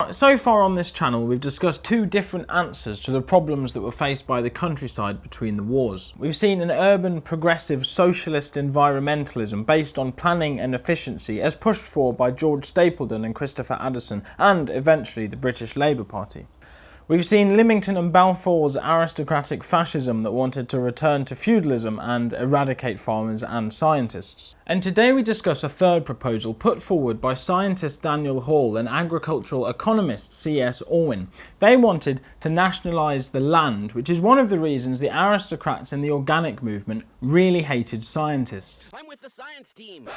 Now, so far on this channel, we've discussed two different answers to the problems that were faced by the countryside between the wars. We've seen an urban, progressive, socialist environmentalism based on planning and efficiency as pushed for by George Stapledon and Christopher Addison, and eventually the British Labour Party. We've seen Lymington and Balfour's aristocratic fascism that wanted to return to feudalism and eradicate farmers and scientists. And today we discuss a third proposal put forward by scientist Daniel Hall and agricultural economist C S Orwin. They wanted to nationalise the land, which is one of the reasons the aristocrats in the organic movement really hated scientists. I'm with the science team.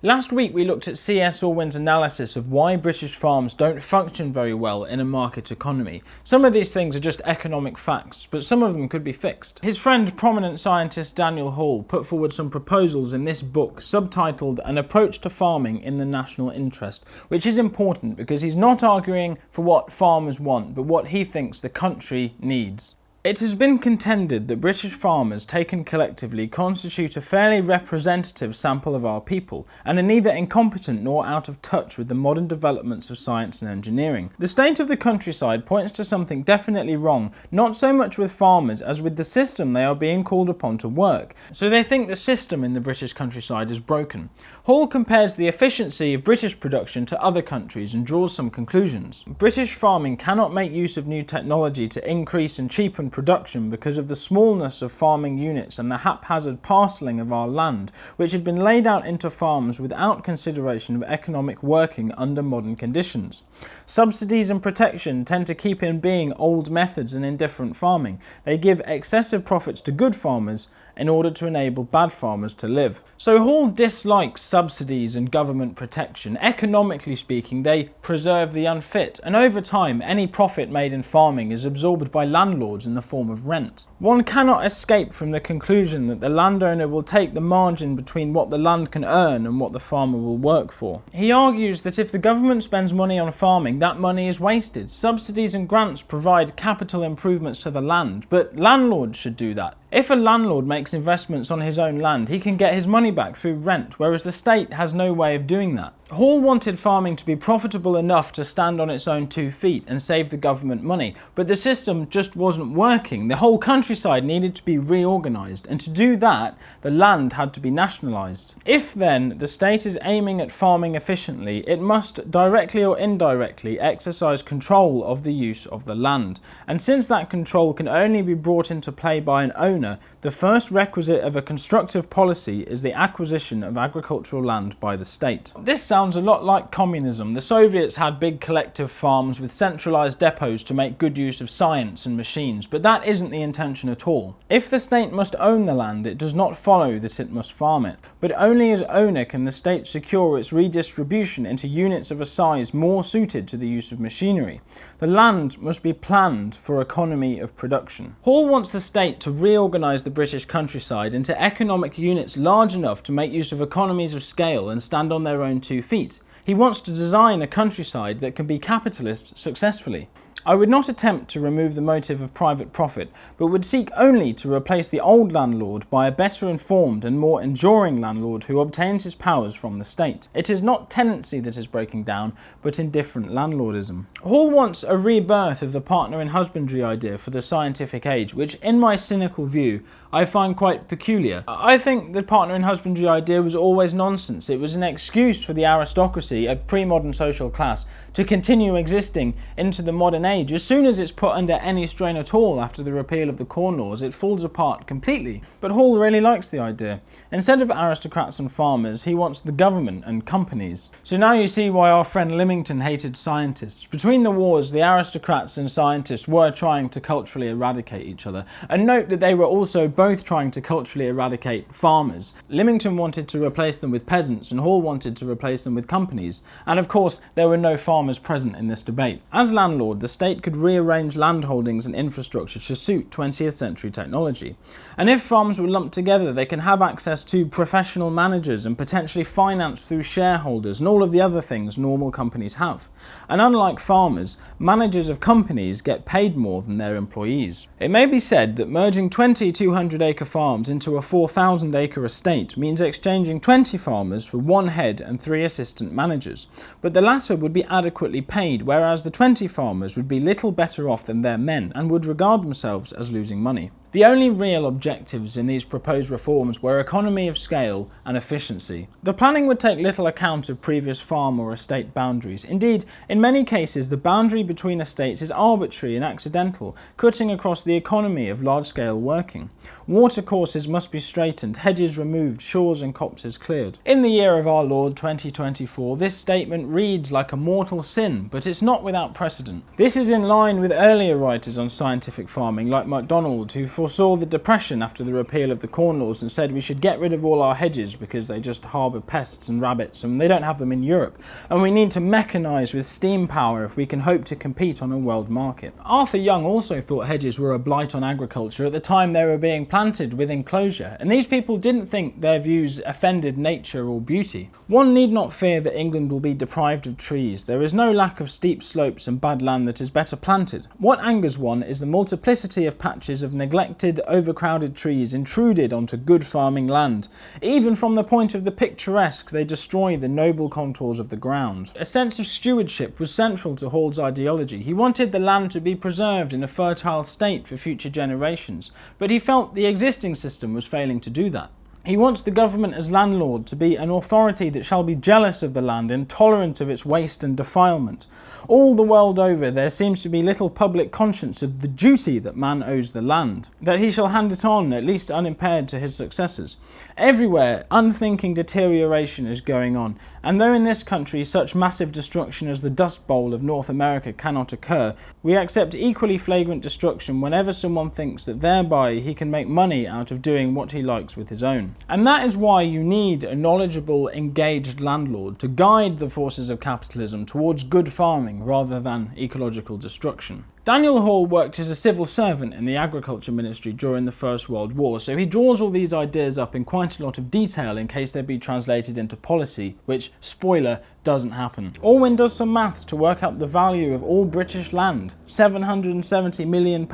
Last week we looked at C S Orwin's analysis of why British farms don't function very well in a market economy. Some of these things are just economic facts, but some of them could be fixed. His friend, prominent scientist Daniel Hall, put forward some proposals in this book subtitled An Approach to Farming in the National Interest, which is important because he's not arguing for what farmers want, but what he thinks the country needs. It has been contended that British farmers, taken collectively, constitute a fairly representative sample of our people, and are neither incompetent nor out of touch with the modern developments of science and engineering. The state of the countryside points to something definitely wrong, not so much with farmers as with the system they are being called upon to work. So they think the system in the British countryside is broken. Hall compares the efficiency of British production to other countries and draws some conclusions. British farming cannot make use of new technology to increase and cheapen production because of the smallness of farming units and the haphazard parcelling of our land, which had been laid out into farms without consideration of economic working under modern conditions. Subsidies and protection tend to keep in being old methods and indifferent farming. They give excessive profits to good farmers in order to enable bad farmers to live. So Hall dislikes subsidies and government protection. Economically speaking, they preserve the unfit, and over time any profit made in farming is absorbed by landlords in the form of rent. One cannot escape from the conclusion that the landowner will take the margin between what the land can earn and what the farmer will work for. He argues that if the government spends money on farming, that money is wasted. Subsidies and grants provide capital improvements to the land, but landlords should do that. If a landlord makes investments on his own land, he can get his money back through rent, whereas the state has no way of doing that. Hall wanted farming to be profitable enough to stand on its own 2 feet and save the government money, but the system just wasn't working. The whole countryside needed to be reorganised, and to do that, the land had to be nationalised. If then the state is aiming at farming efficiently, it must directly or indirectly exercise control of the use of the land. And since that control can only be brought into play by an owner, the first requisite of a constructive policy is the acquisition of agricultural land by the state. This sounds a lot like communism. The Soviets had big collective farms with centralised depots to make good use of science and machines, but that isn't the intention at all. If the state must own the land, it does not follow that it must farm it, but only as owner can the state secure its redistribution into units of a size more suited to the use of machinery. The land must be planned for economy of production. Hall wants the state to reorganise the British countryside into economic units large enough to make use of economies of scale and stand on their own 2 feet. He wants to design a countryside that can be capitalist successfully. I would not attempt to remove the motive of private profit, but would seek only to replace the old landlord by a better informed and more enduring landlord who obtains his powers from the state. It is not tenancy that is breaking down, but indifferent landlordism. Hall wants a rebirth of the partner in husbandry idea for the scientific age, which, in my cynical view, I find quite peculiar. I think the partner in husbandry idea was always nonsense. It was an excuse for the aristocracy, a pre-modern social class, to continue existing into the modern age. As soon as it's put under any strain at all after the repeal of the Corn Laws, it falls apart completely. But Hall really likes the idea. Instead of aristocrats and farmers, he wants the government and companies. So now you see why our friend Lymington hated scientists. Between the wars, the aristocrats and scientists were trying to culturally eradicate each other. And note that they were also both trying to culturally eradicate farmers. Lymington wanted to replace them with peasants, and Hall wanted to replace them with companies. And of course, there were no farmers present in this debate. As landlord, the state could rearrange land holdings and infrastructure to suit 20th century technology. And if farms were lumped together, they can have access to professional managers and potentially finance through shareholders and all of the other things normal companies have. And unlike farmers, managers of companies get paid more than their employees. It may be said that merging 20 200-acre farms into a 4,000-acre estate means exchanging 20 farmers for 1 head and 3 assistant managers, but the latter would be adequate adequately paid, whereas the 20 farmers would be little better off than their men and would regard themselves as losing money. The only real objectives in these proposed reforms were economy of scale and efficiency. The planning would take little account of previous farm or estate boundaries. Indeed, in many cases, the boundary between estates is arbitrary and accidental, cutting across the economy of large-scale working. Watercourses must be straightened, hedges removed, shores and copses cleared. In the year of our Lord 2024, this statement reads like a mortal sin, but it's not without precedent. This is in line with earlier writers on scientific farming like MacDonald, who foresaw the Depression after the repeal of the Corn Laws and said we should get rid of all our hedges because they just harbour pests and rabbits and they don't have them in Europe, and we need to mechanise with steam power if we can hope to compete on a world market. Arthur Young also thought hedges were a blight on agriculture at the time they were being planted with enclosure, and these people didn't think their views offended nature or beauty. One need not fear that England will be deprived of trees. There is no lack of steep slopes and bad land that is better planted. What angers one is the multiplicity of patches of neglected, overcrowded trees intruded onto good farming land. Even from the point of the picturesque, they destroy the noble contours of the ground. A sense of stewardship was central to Hall's ideology. He wanted the land to be preserved in a fertile state for future generations, but he felt the existing system was failing to do that. He wants the government as landlord to be an authority that shall be jealous of the land, intolerant of its waste and defilement. All the world over there seems to be little public conscience of the duty that man owes the land, that he shall hand it on, at least unimpaired, to his successors. Everywhere, unthinking deterioration is going on, and though in this country such massive destruction as the Dust Bowl of North America cannot occur, we accept equally flagrant destruction whenever someone thinks that thereby he can make money out of doing what he likes with his own. And that is why you need a knowledgeable, engaged landlord to guide the forces of capitalism towards good farming rather than ecological destruction. Daniel Hall worked as a civil servant in the agriculture ministry during the First World War, so he draws all these ideas up in quite a lot of detail in case they be translated into policy, which, spoiler, doesn't happen. Orwin does some maths to work out the value of all British land, £770 million,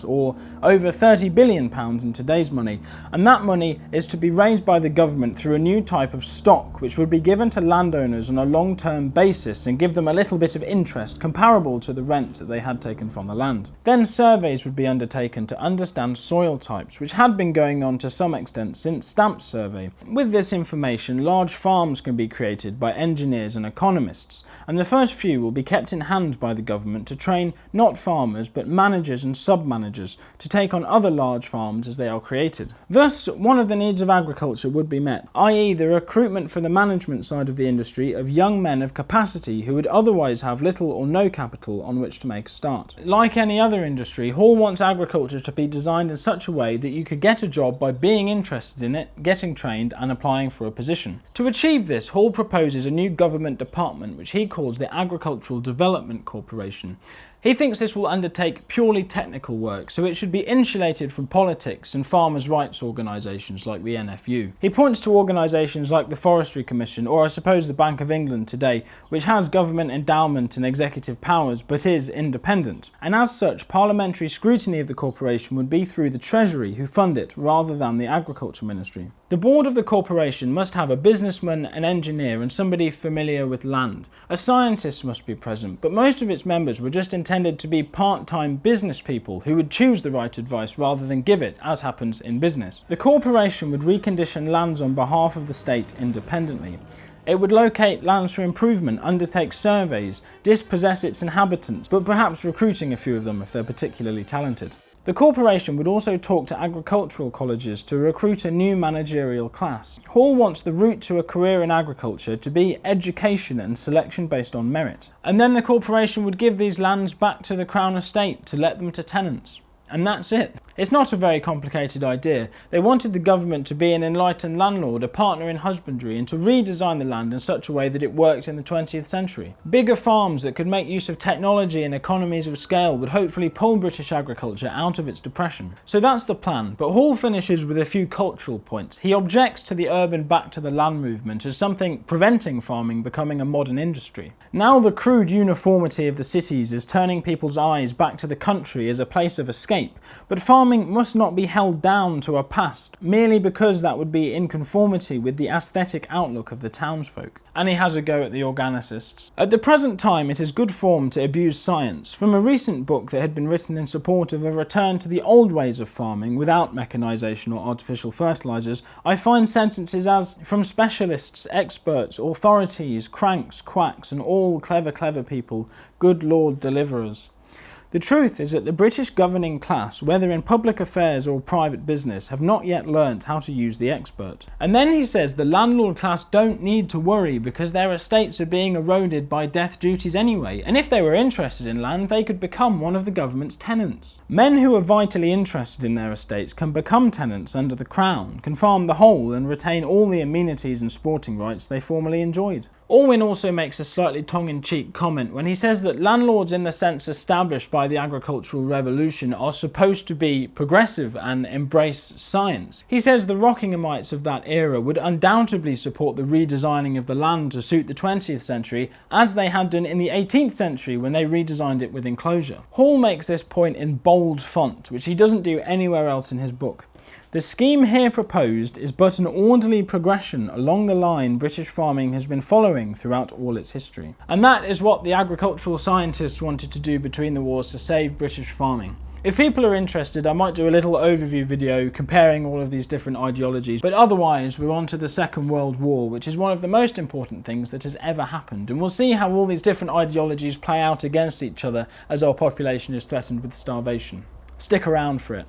or over £30 billion in today's money, and that money is to be raised by the government through a new type of stock which would be given to landowners on a long-term basis and give them a little bit of interest comparable to the rent that they had taken from the land. Then surveys would be undertaken to understand soil types, which had been going on to some extent since Stamp's survey. With this information, large farms can be created by engineers and economists, and the first few will be kept in hand by the government to train not farmers but managers and sub-managers to take on other large farms as they are created. Thus, one of the needs of agriculture would be met, i.e. the recruitment for the management side of the industry of young men of capacity who would otherwise have little or no capital on which to make a start. Like any other industry, Hall wants agriculture to be designed in such a way that you could get a job by being interested in it, getting trained and applying for a position. To achieve this, Hall proposes a new government department which he calls the Agricultural Development Corporation. He thinks this will undertake purely technical work, so it should be insulated from politics and farmers' rights organisations like the NFU. He points to organisations like the Forestry Commission, or I suppose the Bank of England today, which has government endowment and executive powers but is independent. And as such, parliamentary scrutiny of the corporation would be through the Treasury, who fund it, rather than the Agriculture Ministry. The board of the corporation must have a businessman, an engineer and somebody familiar with land. A scientist must be present, but most of its members were just intended to be part-time business people who would choose the right advice rather than give it, as happens in business. The corporation would recondition lands on behalf of the state independently. It would locate lands for improvement, undertake surveys, dispossess its inhabitants, but perhaps recruiting a few of them if they're particularly talented. The corporation would also talk to agricultural colleges to recruit a new managerial class. Hall wants the route to a career in agriculture to be education and selection based on merit. And then the corporation would give these lands back to the Crown Estate to let them to tenants. And that's it. It's not a very complicated idea. They wanted the government to be an enlightened landlord, a partner in husbandry, and to redesign the land in such a way that it worked in the 20th century. Bigger farms that could make use of technology and economies of scale would hopefully pull British agriculture out of its depression. So that's the plan, but Hall finishes with a few cultural points. He objects to the urban back to the land movement as something preventing farming becoming a modern industry. Now the crude uniformity of the cities is turning people's eyes back to the country as a place of escape. escape, but farming must not be held down to a past, merely because that would be in conformity with the aesthetic outlook of the townsfolk. And he has a go at the organicists. At the present time, it is good form to abuse science. From a recent book that had been written in support of a return to the old ways of farming without mechanisation or artificial fertilisers, I find sentences as, from specialists, experts, authorities, cranks, quacks, and all clever people, good Lord deliver us. The truth is that the British governing class, whether in public affairs or private business, have not yet learnt how to use the expert. And then he says the landlord class don't need to worry because their estates are being eroded by death duties anyway, and if they were interested in land, they could become one of the government's tenants. Men who are vitally interested in their estates can become tenants under the Crown, can farm the whole and retain all the amenities and sporting rights they formerly enjoyed. Orwin also makes a slightly tongue-in-cheek comment when he says that landlords in the sense established by the agricultural revolution are supposed to be progressive and embrace science. He says the Rockinghamites of that era would undoubtedly support the redesigning of the land to suit the 20th century, as they had done in the 18th century when they redesigned it with enclosure. Hall makes this point in bold font, which he doesn't do anywhere else in his book. The scheme here proposed is but an orderly progression along the line British farming has been following throughout all its history. And that is what the agricultural scientists wanted to do between the wars to save British farming. If people are interested, I might do a little overview video comparing all of these different ideologies, but otherwise we're on to the Second World War, which is one of the most important things that has ever happened, and we'll see how all these different ideologies play out against each other as our population is threatened with starvation. Stick around for it.